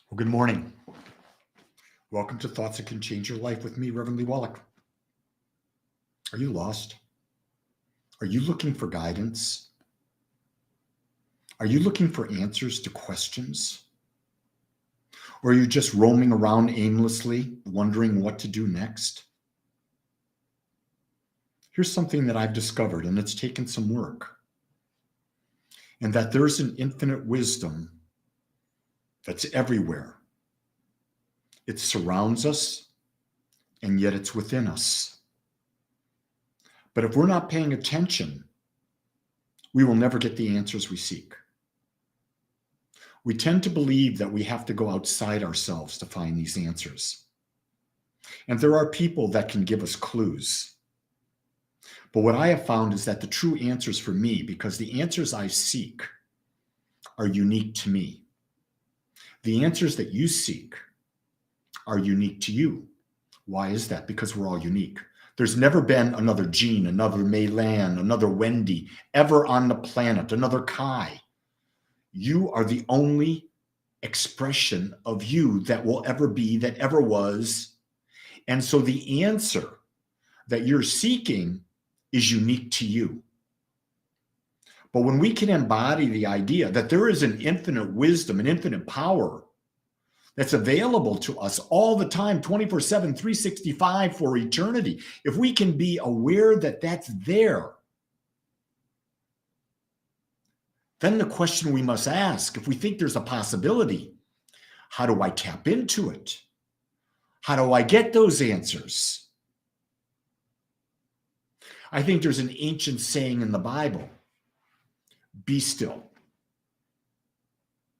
Well, good morning. Welcome to Thoughts That Can Change Your Life with me, Reverend Wolak. Are you lost? Are you looking for guidance? Are you looking for answers to questions? Or are you just roaming around aimlessly, wondering what to do next? Here's something that I've discovered, and it's taken some work, and that there's an infinite wisdom that's everywhere. It surrounds us, and yet it's within us. But if we're not paying attention, we will never get the answers we seek. We tend to believe that we have to go outside ourselves to find these answers. And there are people that can give us clues. But what I have found is that the true answers for me, because the answers I seek are unique to me. The answers that you seek are unique to you. Why is that? Because we're all unique. There's never been another Jean, another Maylan, another Wendy ever on the planet, another Kai. You are the only expression of you that will ever be, that ever was. And so the answer that you're seeking is unique to you. But when we can embody the idea that there is an infinite wisdom, an infinite power that's available to us all the time, 24/7, 365 for eternity, if we can be aware that that's there, then the question we must ask, if we think there's a possibility, how do I tap into it? How do I get those answers? I think there's an ancient saying in the Bible, be still.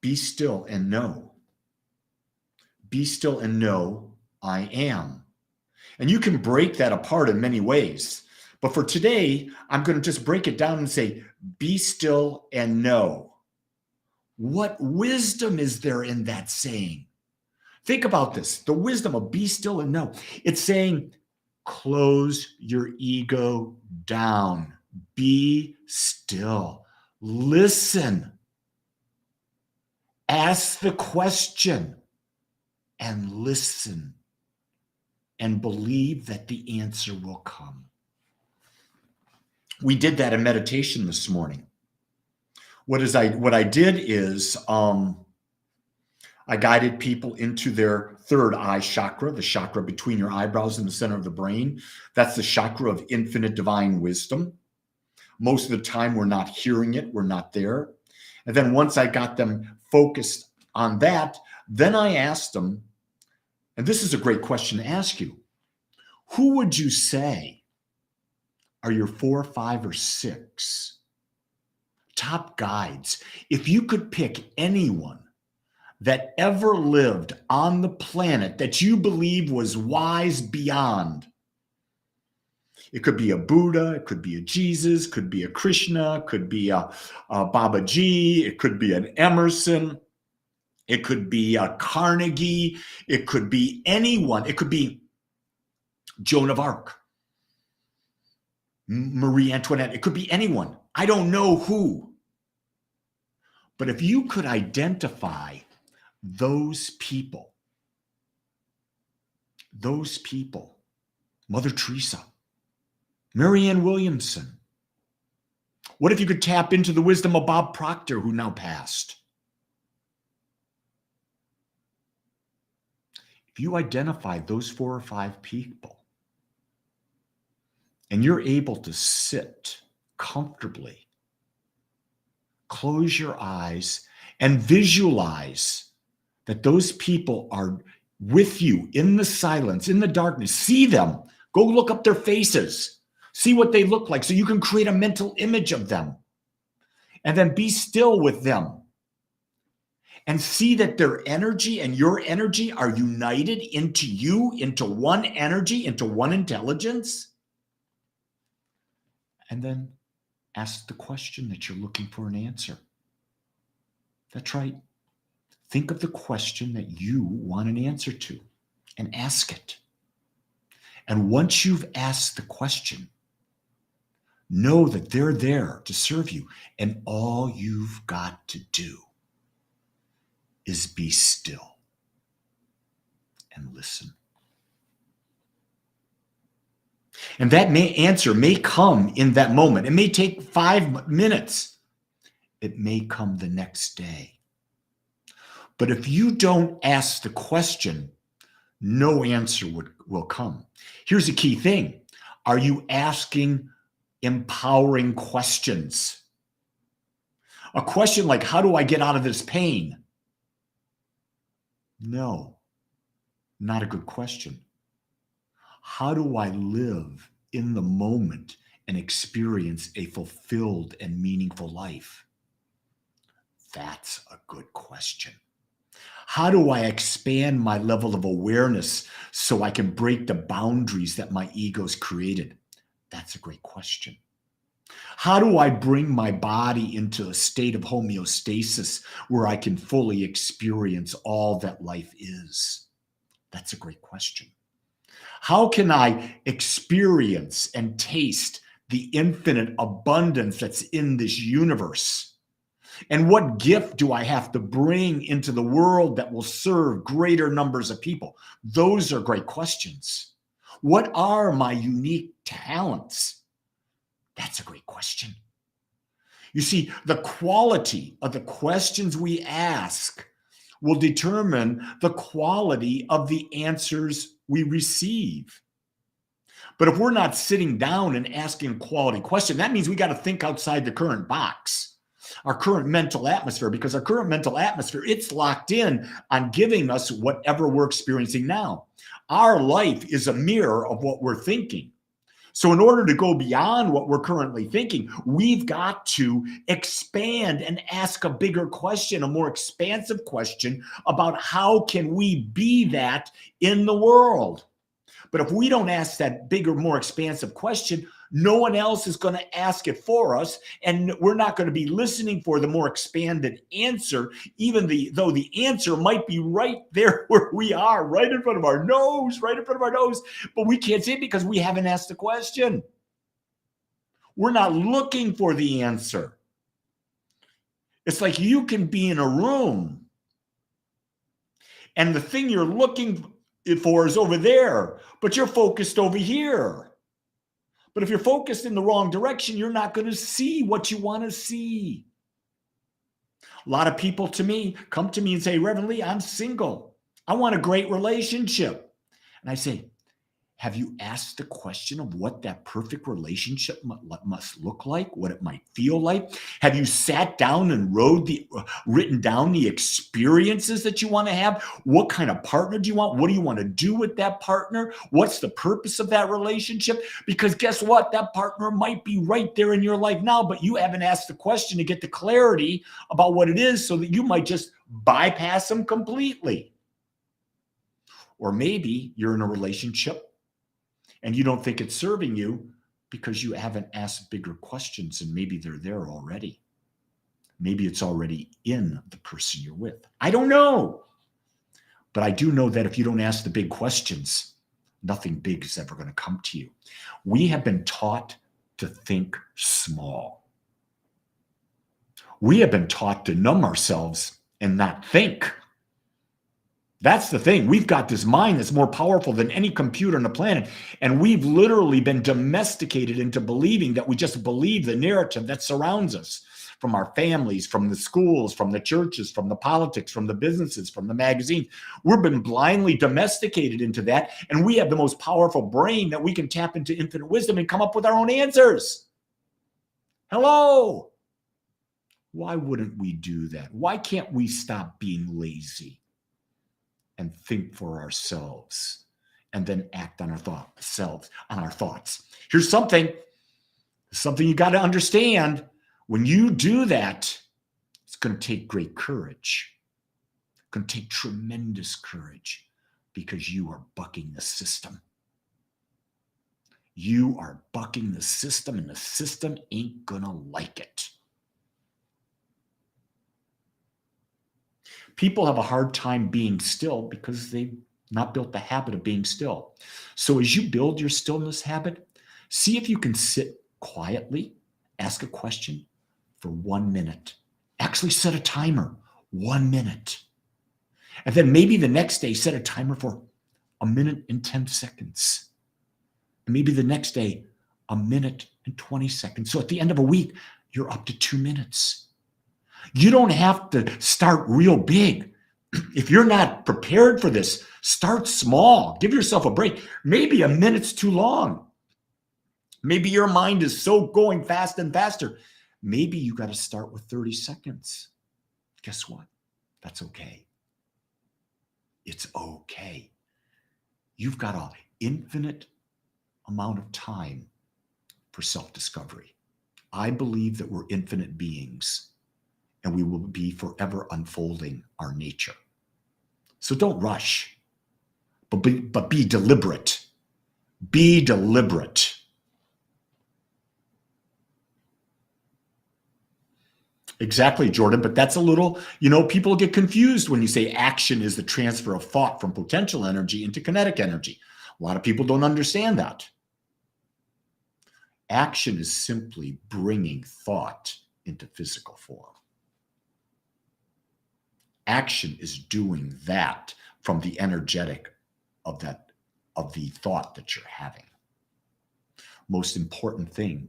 Be still and know. Be still and know I am. And you can break that apart in many ways. But for today, I'm going to just break it down and say, be still and know. What wisdom is there in that saying? Think about this, the wisdom of be still and know. It's saying, close your ego down. Be still. Listen. Ask the question and listen and believe that the answer will come. We did that in meditation this morning. What I did is I guided people into their third eye chakra, the chakra between your eyebrows and the center of the brain. That's the chakra of infinite divine wisdom. Most of the time, we're not hearing it. We're not there. And then once I got them focused on that, then I asked them, and this is a great question to ask you, who would you say are your 4, 5, or 6 top guides? If you could pick anyone that ever lived on the planet that you believe was wise beyond. It could be a Buddha, it could be a Jesus, could be a Krishna, could be a Babaji, it could be an Emerson, it could be a Carnegie, it could be anyone, it could be Joan of Arc, Marie Antoinette, it could be anyone. I don't know who. But if you could identify those people, Mother Teresa, Marianne Williamson. What if you could tap into the wisdom of Bob Proctor, who now passed? If you identify those 4 or 5 people, and you're able to sit comfortably, close your eyes, and visualize that those people are with you in the silence, in the darkness. See them. Go look up their faces. See what they look like so you can create a mental image of them. And then be still with them. And see that their energy and your energy are united into you, into one energy, into one intelligence. And then ask the question that you're looking for an answer. That's right. Think of the question that you want an answer to and ask it. And once you've asked the question, know that they're there to serve you. And all you've got to do is be still. and listen. And that answer may come in that moment. It may take 5 minutes. It may come the next day. But if you don't ask the question, no answer will come. Here's a key thing. Are you asking empowering questions? A question like, how do I get out of this pain? No, not a good question. How do I live in the moment and experience a fulfilled and meaningful life? That's a good question. How do I expand my level of awareness so I can break the boundaries that my ego's created? That's a great question. How do I bring my body into a state of homeostasis where I can fully experience all that life is? That's a great question. How can I experience and taste the infinite abundance that's in this universe? And what gift do I have to bring into the world that will serve greater numbers of people? Those are great questions. What are my unique talents? That's a great question. You see, the quality of the questions we ask will determine the quality of the answers we receive. But if we're not sitting down and asking a quality question, that means we got to think outside the current box, our current mental atmosphere, because our current mental atmosphere, it's locked in on giving us whatever we're experiencing now. Our life is a mirror of what we're thinking. So in order to go beyond what we're currently thinking, we've got to expand and ask a bigger question, a more expansive question about how can we be that in the world. But if we don't ask that bigger, more expansive question, no one else is going to ask it for us, and we're not going to be listening for the more expanded answer, even though the answer might be right there where we are, right in front of our nose, but we can't see it because we haven't asked the question. We're not looking for the answer. It's like you can be in a room, and the thing you're looking for is over there, but you're focused over here. But if you're focused in the wrong direction, you're not going to see what you want to see. A lot of people come to me and say, Reverend Lee, I'm single. I want a great relationship. And I say, have you asked the question of what that perfect relationship must look like, what it might feel like? Have you sat down and written down the experiences that you want to have? What kind of partner do you want? What do you want to do with that partner? What's the purpose of that relationship? Because guess what? That partner might be right there in your life now, but you haven't asked the question to get the clarity about what it is so that you might just bypass them completely. Or maybe you're in a relationship and you don't think it's serving you because you haven't asked bigger questions, and maybe they're there already. Maybe it's already in the person you're with. I don't know. But I do know that if you don't ask the big questions, nothing big is ever going to come to you. We have been taught to think small. We have been taught to numb ourselves and not think. That's the thing. We've got this mind that's more powerful than any computer on the planet. And we've literally been domesticated into believing that we just believe the narrative that surrounds us, from our families, from the schools, from the churches, from the politics, from the businesses, from the magazines. We've been blindly domesticated into that. And we have the most powerful brain that we can tap into infinite wisdom and come up with our own answers. Hello. Why wouldn't we do that? Why can't we stop being lazy and think for ourselves, and then act on our thoughts? Here's something you got to understand. When you do that, it's going to take great courage. It's going to take tremendous courage, because you are bucking the system. You are bucking the system, and the system ain't going to like it. People have a hard time being still because they've not built the habit of being still. So as you build your stillness habit, see if you can sit quietly, ask a question for 1 minute. Actually set a timer, 1 minute. And then maybe the next day, set a timer for a minute and 10 seconds. And maybe the next day, a minute and 20 seconds. So at the end of a week, you're up to 2 minutes. You don't have to start real big. If you're not prepared for this, start small. Give yourself a break. Maybe a minute's too long. Maybe your mind is so going fast and faster. Maybe you got to start with 30 seconds. Guess what? That's okay. It's okay. You've got an infinite amount of time for self-discovery. I believe that we're infinite beings and we will be forever unfolding our nature. So don't rush, but be deliberate. Be deliberate. Exactly, Jordan, but that's a little, people get confused when you say action is the transfer of thought from potential energy into kinetic energy. A lot of people don't understand that. Action is simply bringing thought into physical form. Action is doing that from the energetic of the thought that you're having. Most important thing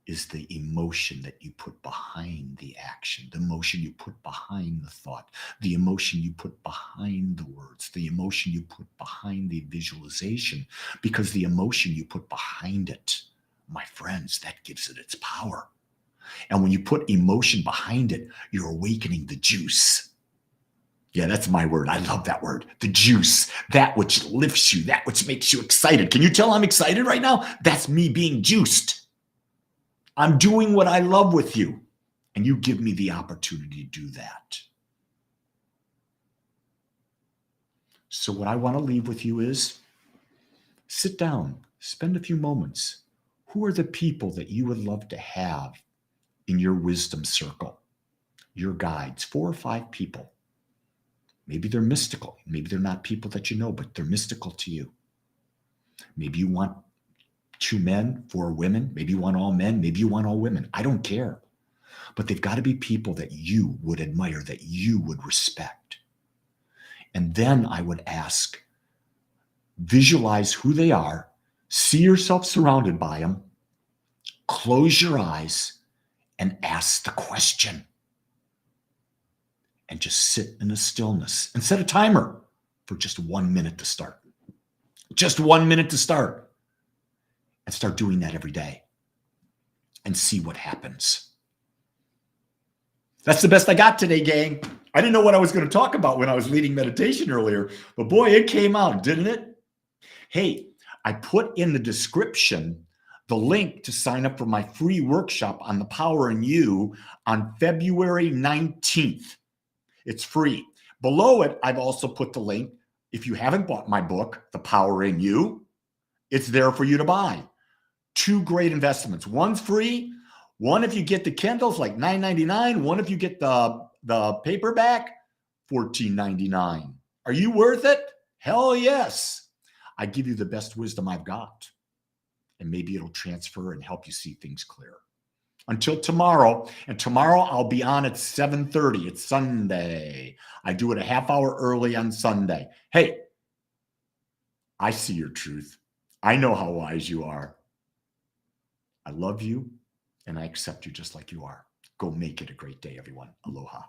is the emotion that you put behind the action, the emotion you put behind the thought, the emotion you put behind the words, the emotion you put behind the visualization, because the emotion you put behind it, my friends, that gives it its power. And when you put emotion behind it, you're awakening the juice. Yeah, that's my word. I love that word. The juice, that which lifts you, that which makes you excited. Can you tell I'm excited right now? That's me being juiced. I'm doing what I love with you, and you give me the opportunity to do that. So what I want to leave with you is sit down, spend a few moments. Who are the people that you would love to have in your wisdom circle? Your guides, 4 or 5 people. Maybe they're mystical. Maybe they're not people that you know, but they're mystical to you. Maybe you want 2 men, 4 women. Maybe you want all men. Maybe you want all women. I don't care. But they've got to be people that you would admire, that you would respect. And then I would ask, visualize who they are, see yourself surrounded by them, close your eyes, and ask the question. And just sit in a stillness and set a timer for just 1 minute to start. Just 1 minute to start. And start doing that every day and see what happens. That's the best I got today, gang. I didn't know what I was going to talk about when I was leading meditation earlier, but boy, it came out, didn't it? Hey, I put in the description the link to sign up for my free workshop on the power in you on February 19th. It's free. Below it, I've also put the link. If you haven't bought my book, The Power in You, it's there for you to buy. 2 great investments. One's free. One, if you get the Kindles, like $9.99. One, if you get the paperback, $14.99. Are you worth it? Hell yes. I give you the best wisdom I've got. And maybe it'll transfer and help you see things clearer. Until tomorrow, and tomorrow I'll be on at 7:30. It's Sunday. I do it a half hour early on Sunday. Hey, I see your truth. I know how wise you are. I love you, and I accept you just like you are. Go make it a great day, everyone. Aloha.